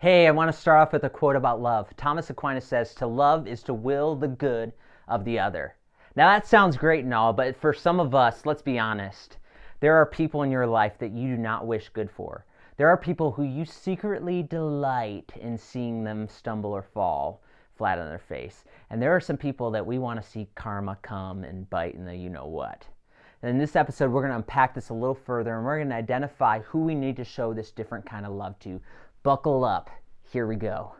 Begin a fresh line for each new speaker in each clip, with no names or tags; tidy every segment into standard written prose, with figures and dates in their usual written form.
Hey, I want to start off with a quote about love. Thomas Aquinas says, "To love is to will the good of the other." Now that sounds great and all, but for some of us, let's be honest, there are people in your life that you do not wish good for. There are people who you secretly delight in seeing them stumble or fall flat on their face. And there are some people that we want to see karma come and bite in the you know what. And in this episode, we're going to unpack this a little further and we're going to identify who we need to show this different kind of love to. Buckle up. Here we go.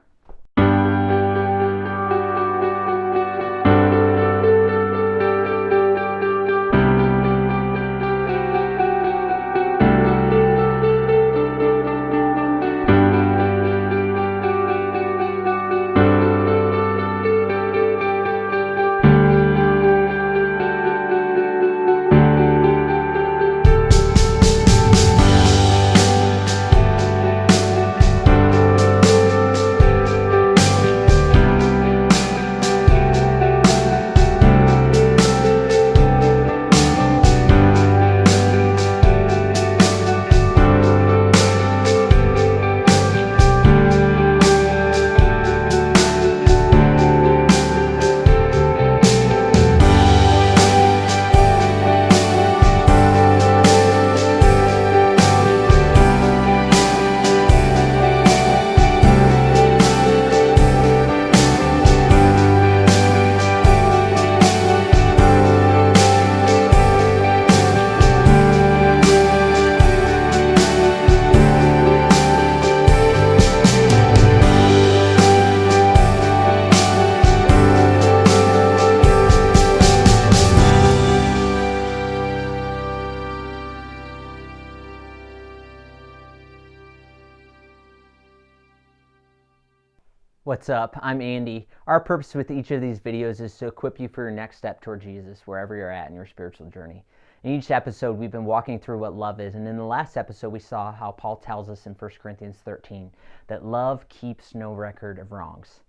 What's up? I'm Andy. Our purpose with each of these videos is to equip you for your next step toward Jesus, wherever you're at in your spiritual journey. In each episode, we've been walking through what love is, and in the last episode, we saw how Paul tells us in 1 Corinthians 13 that love keeps no record of wrongs.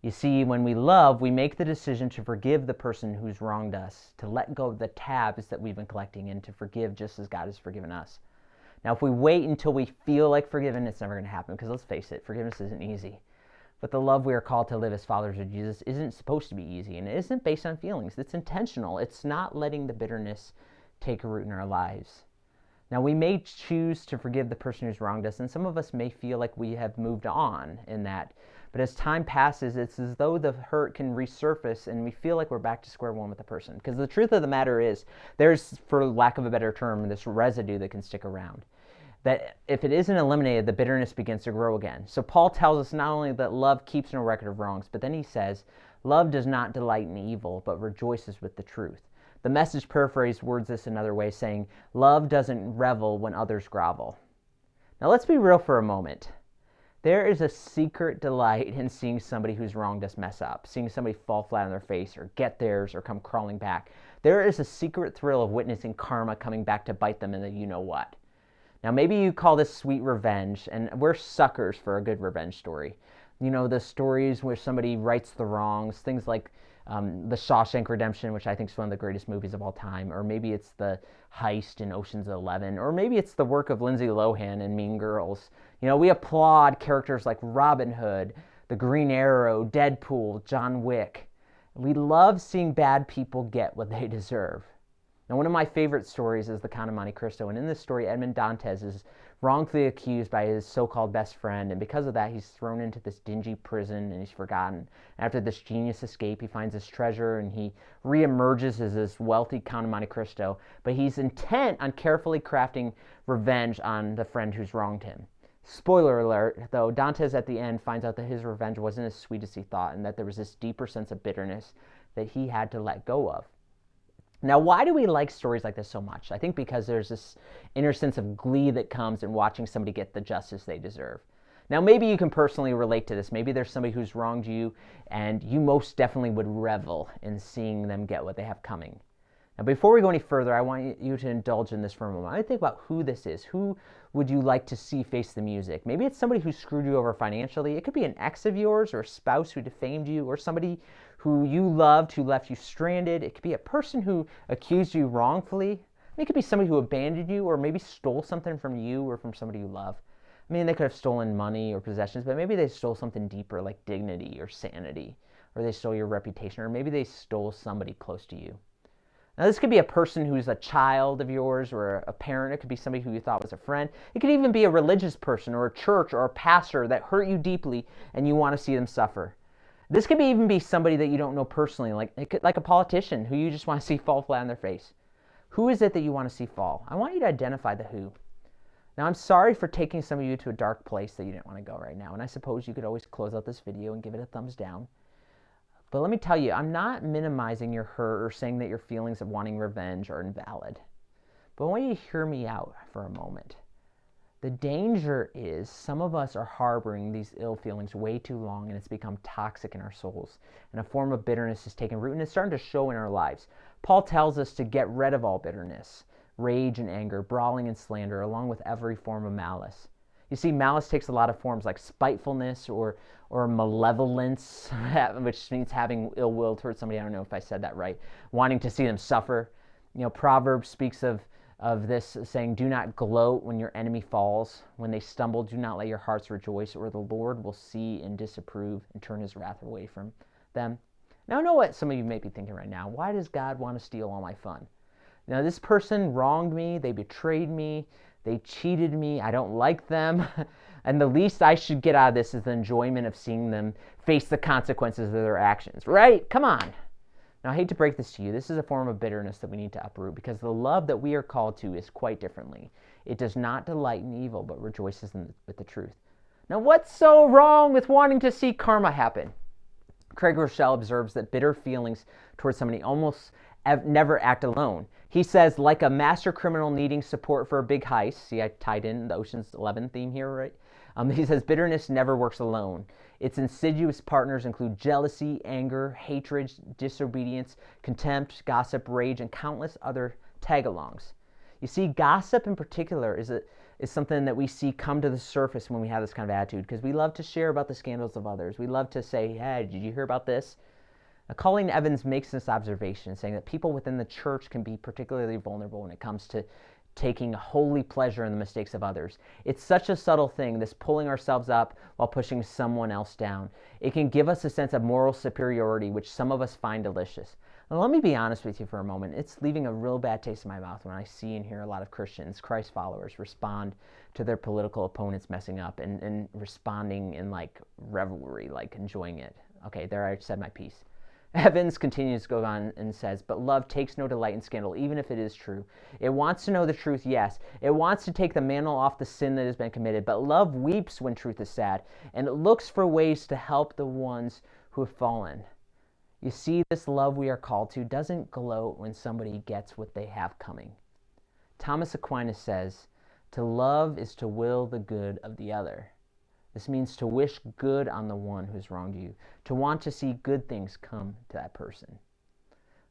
You see, when we love, we make the decision to forgive the person who's wronged us, to let go of the tabs that we've been collecting, and to forgive just as God has forgiven us. Now, if we wait until we feel like forgiven, it's never going to happen, because let's face it, forgiveness isn't easy. But the love we are called to live as followers of Jesus isn't supposed to be easy, and it isn't based on feelings. It's intentional. It's not letting the bitterness take a root in our lives. Now, we may choose to forgive the person who's wronged us, and some of us may feel like we have moved on in that. But as time passes, it's as though the hurt can resurface, and we feel like we're back to square one with the person. Because the truth of the matter is, there's, for lack of a better term, this residue that can stick around. That if it isn't eliminated, the bitterness begins to grow again. So Paul tells us not only that love keeps no record of wrongs, but then he says, love does not delight in evil, but rejoices with the truth. The Message paraphrase words this another way, saying, love doesn't revel when others grovel. Now let's be real for a moment. There is a secret delight in seeing somebody who's wronged us mess up, seeing somebody fall flat on their face or get theirs or come crawling back. There is a secret thrill of witnessing karma coming back to bite them in the you-know-what. Now, maybe you call this sweet revenge, and we're suckers for a good revenge story. You know, the stories where somebody rights the wrongs, things like The Shawshank Redemption, which I think is one of the greatest movies of all time, or maybe it's the heist in Ocean's 11, or maybe it's the work of Lindsay Lohan in Mean Girls. You know, we applaud characters like Robin Hood, the Green Arrow, Deadpool, John Wick. We love seeing bad people get what they deserve. Now, one of my favorite stories is The Count of Monte Cristo, and in this story, Edmond Dantes is wrongfully accused by his so-called best friend, and because of that, he's thrown into this dingy prison, and he's forgotten. After this genius escape, he finds his treasure, and he reemerges as this wealthy Count of Monte Cristo, but he's intent on carefully crafting revenge on the friend who's wronged him. Spoiler alert, though, Dantes at the end finds out that his revenge wasn't as sweet as he thought, and that there was this deeper sense of bitterness that he had to let go of. Now, why do we like stories like this so much? I think because there's this inner sense of glee that comes in watching somebody get the justice they deserve. Now, maybe you can personally relate to this. Maybe there's somebody who's wronged you, and you most definitely would revel in seeing them get what they have coming. Now, before we go any further, I want you to indulge in this for a moment. I think about who this is. Who would you like to see face the music? Maybe it's somebody who screwed you over financially. It could be an ex of yours or a spouse who defamed you, or somebody who you loved who left you stranded. It could be a person who accused you wrongfully. It could be somebody who abandoned you or maybe stole something from you or from somebody you love. I mean, they could have stolen money or possessions, but maybe they stole something deeper like dignity or sanity, or they stole your reputation, or maybe they stole somebody close to you. Now, this could be a person who's a child of yours or a parent. It could be somebody who you thought was a friend. It could even be a religious person or a church or a pastor that hurt you deeply and you want to see them suffer. This could even be somebody that you don't know personally, like a politician who you just want to see fall flat on their face. Who is it that you want to see fall? I want you to identify the who. Now, I'm sorry for taking some of you to a dark place that you didn't want to go right now, and I suppose you could always close out this video and give it a thumbs down. But let me tell you, I'm not minimizing your hurt or saying that your feelings of wanting revenge are invalid. But I want you to hear me out for a moment. The danger is some of us are harboring these ill feelings way too long, and it's become toxic in our souls. And a form of bitterness is taking root, and it's starting to show in our lives. Paul tells us to get rid of all bitterness, rage and anger, brawling and slander, along with every form of malice. You see, malice takes a lot of forms like spitefulness or malevolence, which means having ill will towards somebody. I don't know if I said that right. Wanting to see them suffer. You know, Proverbs speaks of this saying, do not gloat when your enemy falls. When they stumble, do not let your hearts rejoice, or the Lord will see and disapprove and turn his wrath away from them. Now, I know what some of you may be thinking right now. Why does God want to steal all my fun? Now, this person wronged me. They betrayed me. They cheated me. I don't like them. And the least I should get out of this is the enjoyment of seeing them face the consequences of their actions, right? Come on. Now, I hate to break this to you. This is a form of bitterness that we need to uproot, because the love that we are called to is quite differently. It does not delight in evil, but rejoices with the truth. Now, what's so wrong with wanting to see karma happen? Craig Rochelle observes that bitter feelings towards somebody almost never act alone. He says, like a master criminal needing support for a big heist. See, I tied in the Ocean's 11 theme here, right? He says, bitterness never works alone. Its insidious partners include jealousy, anger, hatred, disobedience, contempt, gossip, rage, and countless other tag-alongs. You see, gossip in particular is something that we see come to the surface when we have this kind of attitude, because we love to share about the scandals of others. We love to say, hey, did you hear about this? Colleen Evans makes this observation, saying that people within the church can be particularly vulnerable when it comes to taking holy pleasure in the mistakes of others. It's such a subtle thing, this pulling ourselves up while pushing someone else down. It can give us a sense of moral superiority, which some of us find delicious. Now, let me be honest with you for a moment. It's leaving a real bad taste in my mouth when I see and hear a lot of Christians, Christ followers, respond to their political opponents messing up and responding in like revelry, like enjoying it. Okay, there I said my piece. Evans continues to go on and says, but love takes no delight in scandal, even if it is true. It wants to know the truth, yes. It wants to take the mantle off the sin that has been committed, but love weeps when truth is sad, and it looks for ways to help the ones who have fallen. You see, this love we are called to doesn't gloat when somebody gets what they have coming. Thomas Aquinas says, to love is to will the good of the other. This means to wish good on the one who has wronged you, to want to see good things come to that person.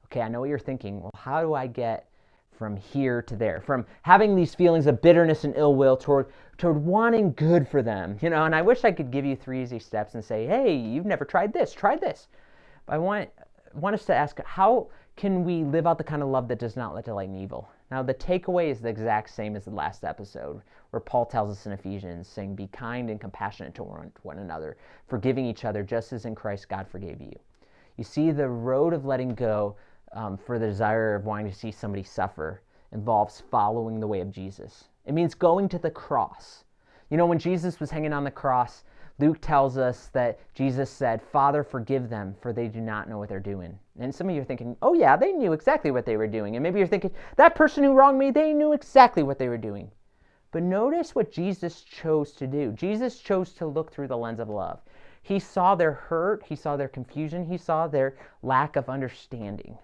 Okay, I know what you're thinking. Well, how do I get from here to there? From having these feelings of bitterness and ill will toward wanting good for them. You know, and I wish I could give you 3 easy steps and say, hey, you've never tried this, try this. But I want us to ask, how can we live out the kind of love that does not let delight in evil? Now, the takeaway is the exact same as the last episode, where Paul tells us in Ephesians, saying, be kind and compassionate to one another, forgiving each other, just as in Christ God forgave you. You see, the road of letting go for the desire of wanting to see somebody suffer involves following the way of Jesus. It means going to the cross. You know, when Jesus was hanging on the cross, Luke tells us that Jesus said, Father, forgive them, for they do not know what they're doing. And some of you are thinking, oh yeah, they knew exactly what they were doing. And maybe you're thinking, that person who wronged me, they knew exactly what they were doing. But notice what Jesus chose to do. Jesus chose to look through the lens of love. He saw their hurt, he saw their confusion, he saw their lack of understanding.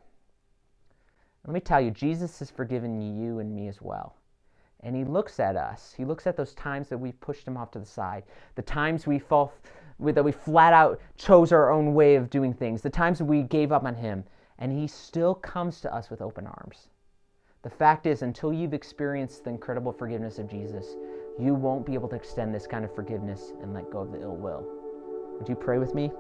Let me tell you, Jesus has forgiven you and me as well. And he looks at us. He looks at those times that we pushed him off to the side, the times that we flat out chose our own way of doing things, the times that we gave up on him, and he still comes to us with open arms. The fact is, until you've experienced the incredible forgiveness of Jesus, you won't be able to extend this kind of forgiveness and let go of the ill will. Would you pray with me?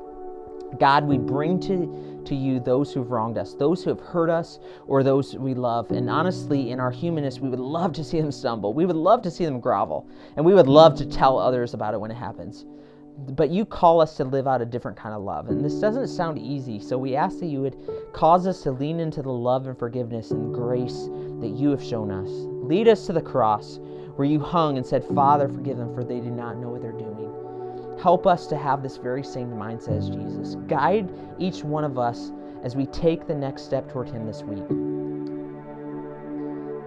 God, we bring to you those who've wronged us, those who have hurt us, or those we love. And honestly, in our humanness, we would love to see them stumble. We would love to see them grovel. And we would love to tell others about it when it happens. But you call us to live out a different kind of love. And this doesn't sound easy, so we ask that you would cause us to lean into the love and forgiveness and grace that you have shown us. Lead us to the cross where you hung and said, Father, forgive them, for they do not know what they're doing. Help us to have this very same mindset as Jesus. Guide each one of us as we take the next step toward him this week.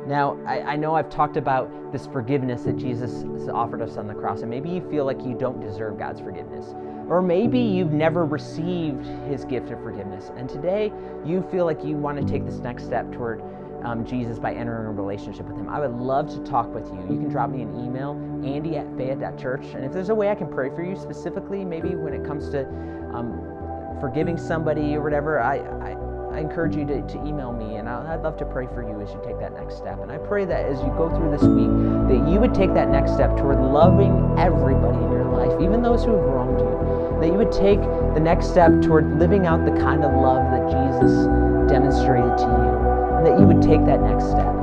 Now, I know I've talked about this forgiveness that Jesus has offered us on the cross, and maybe you feel like you don't deserve God's forgiveness. Or maybe you've never received his gift of forgiveness, and today you feel like you want to take this next step toward Jesus by entering a relationship with him. I would love to talk with you. You can drop me an email, andy@fayette.church, and if there's a way I can pray for you specifically, maybe when it comes to forgiving somebody or whatever, I encourage you to email me, and I'd love to pray for you as you take that next step. And I pray that as you go through this week, that you would take that next step toward loving everybody in your life, even those who have wronged you. That you would take the next step toward living out the kind of love that Jesus demonstrated to you. And that you would take that next step.